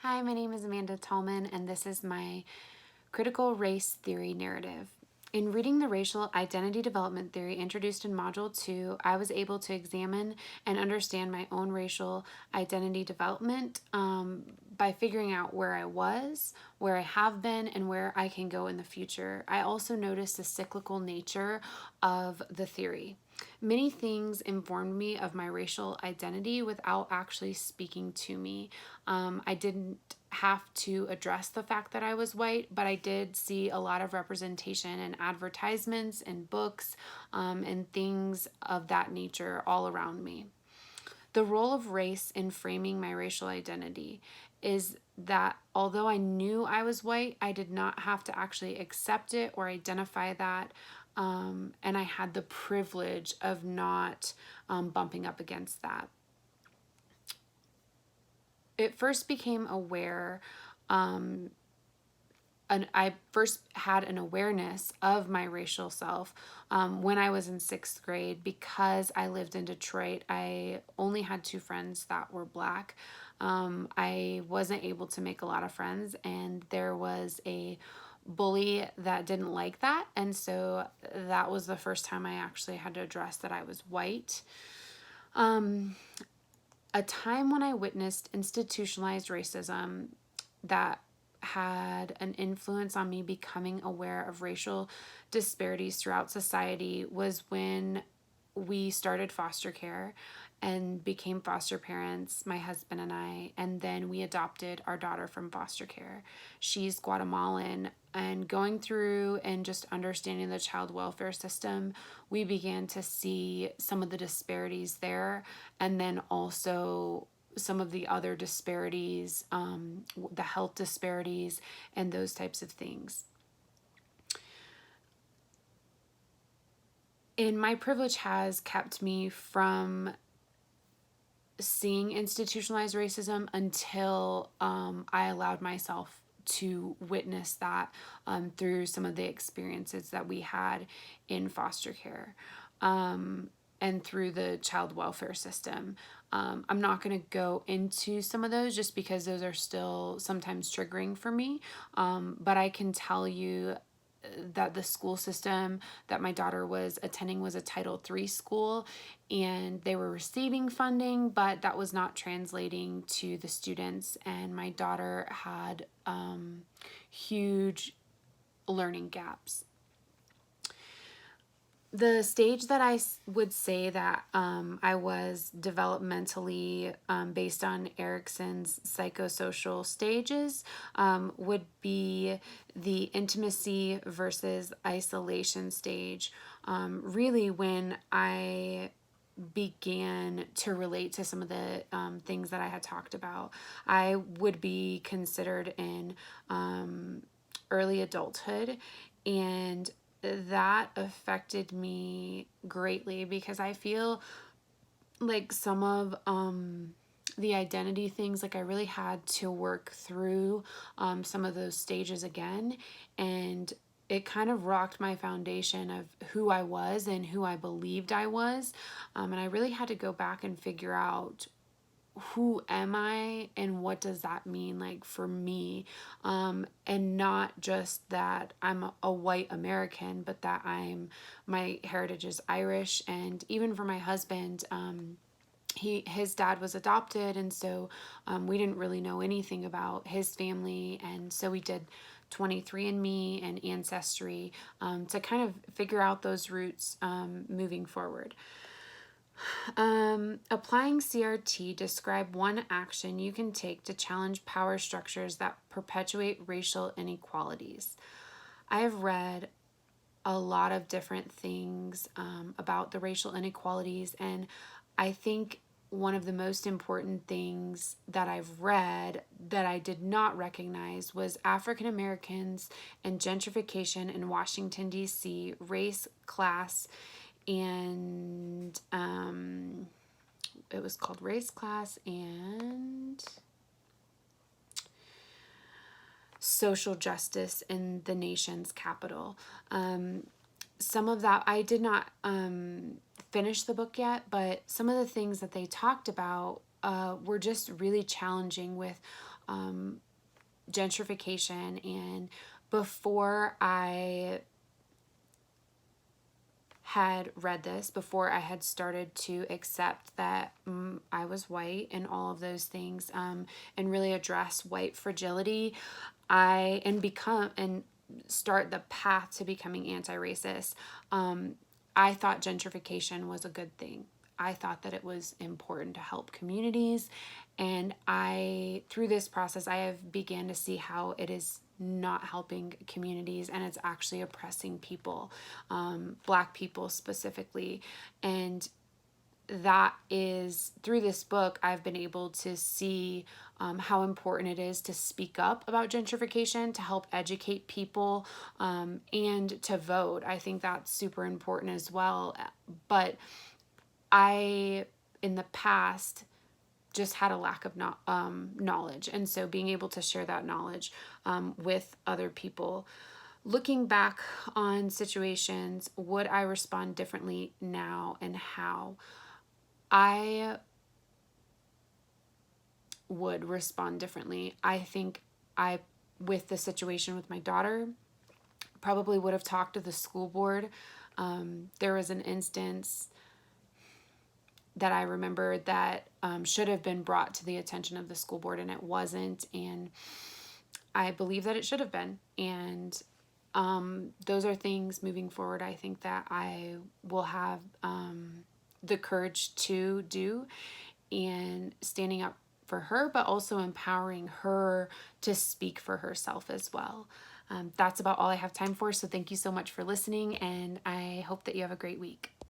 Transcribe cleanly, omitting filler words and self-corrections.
Hi, my name is Amanda Tallman, and this is my critical race theory narrative. In reading the racial identity development theory introduced in Module 2, I was able to examine and understand my own racial identity development by figuring out where I was, where I have been, and where I can go in the future. I also noticed the cyclical nature of the theory. Many things informed me of my racial identity without actually speaking to me. I didn't have to address the fact that I was white, but I did see a lot of representation in advertisements and books and things of that nature all around me. The role of race in framing my racial identity is that although I knew I was white, I did not have to actually accept it or identify that. And I had the privilege of not bumping up against that. It first became aware I first had an awareness of my racial self when I was in sixth grade because I lived in Detroit. I only had two friends that were Black. I wasn't able to make a lot of friends, and there was a bully that didn't like that. And so that was the first time I actually had to address that I was white. A time when I witnessed institutionalized racism that had an influence on me becoming aware of racial disparities throughout society was when we started foster care and became foster parents, my husband and I, and then we adopted our daughter from foster care. She's Guatemalan, and going through and just understanding the child welfare system, we began to see some of the disparities there, and then also some of the other disparities, the health disparities, and those types of things. And my privilege has kept me from seeing institutionalized racism until I allowed myself to witness that through some of the experiences that we had in foster care and through the child welfare system. I'm not going to go into some of those just because those are still sometimes triggering for me, but I can tell you that the school system that my daughter was attending was a Title III school, and they were receiving funding, but that was not translating to the students. And my daughter had huge learning gaps. The stage that I would say that I was developmentally based on Erikson's psychosocial stages would be the intimacy versus isolation stage. Really, when I began to relate to some of the things that I had talked about, I would be considered in early adulthood, and that affected me greatly because I feel like some of the identity things, like I really had to work through some of those stages again, and it kind of rocked my foundation of who I was and who I believed I was, and I really had to go back and figure out who am I and what does that mean like for me, and not just that I'm a white American, but that my heritage is Irish. And even for my husband, his dad was adopted, and so we didn't really know anything about his family, and so we did 23andMe and Ancestry to kind of figure out those roots moving forward. Applying CRT, describe one action you can take to challenge power structures that perpetuate racial inequalities. I have read a lot of different things about the racial inequalities, and I think one of the most important things that I've read that I did not recognize was African Americans and gentrification in Washington, D.C., race, class, and it was called Race, Class, and Social Justice in the nation's capital. Some of that, I did not finish the book yet, but some of the things that they talked about were just really challenging with gentrification. And before I had read this, before I had started to accept that I was white and all of those things, and really address white fragility, and start the path to becoming anti-racist, I thought gentrification was a good thing. I thought that it was important to help communities. And through this process, I have began to see how it is not helping communities, and it's actually oppressing people, Black people specifically. And that is, through this book, I've been able to see how important it is to speak up about gentrification, to help educate people, and to vote. I think that's super important as well. But I, in the past, just had a lack of knowledge. And so being able to share that knowledge with other people. Looking back on situations, would I respond differently now, and how? I would respond differently. I think with the situation with my daughter, probably would have talked to the school board. There was an instance that I remembered that should have been brought to the attention of the school board, and it wasn't. And I believe that it should have been. And those are things moving forward, I think, that I will have the courage to do, and standing up for her, but also empowering her to speak for herself as well. That's about all I have time for. So thank you so much for listening, and I hope that you have a great week.